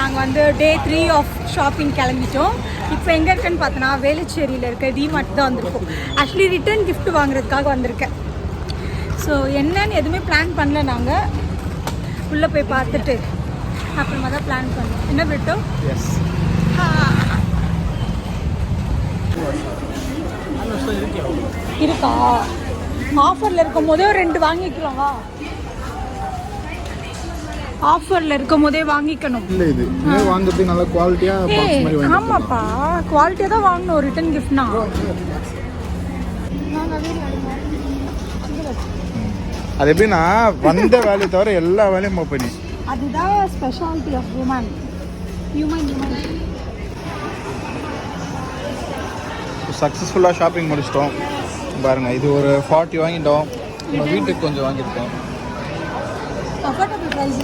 நாங்கள் வந்து டே 3 of shopping கிளம்பிட்டோம். இப்போ எங்கே இருக்குன்னு பார்த்தோன்னா வேலுச்சேரியில் இருக்க டிமார்ட் தான் வந்திருக்கோம். ஆக்சுவலி ரிட்டர்ன் கிஃப்ட் வாங்குறதுக்காக வந்திருக்கேன். ஸோ என்னன்னு எதுவுமே பிளான் பண்ணல. நாங்கள் உள்ளே போய் பார்த்துட்டு அப்புறமா தான் பிளான் பண்ணோம். என்ன பிரிட்டோ? எஸ் இருக்கா? ஆஃபரில் இருக்கும் போதே 2 வாங்கிக்கலாம். ஆஃபரில் இருக்கும் போதே வாங்கிக்கணும். இல்லை இது வாங்குறது நல்ல குவாலிட்டியாக பாக்ஸ் மாதிரி வாங்கி. ஆமாப்பா, குவாலிட்டியாக தான் வாங்கணும் ரிட்டன் கிஃப்ட்னா. அது எப்படின்னா வந்த வேலையை தவிர எல்லா வேலையும் பண்ணி, அதுதான் ஸ்பெஷாலிட்டி ஆஃப் ஹியூமன். சக்ஸஸ்ஃபுல்லாக ஷாப்பிங் முடிச்சிட்டோம் பாருங்கள். இது ஒரு 40 வாங்கிட்டோம். நம்ம வீட்டுக்கு கொஞ்சம் வாங்கியிருக்கோம். Affordable price.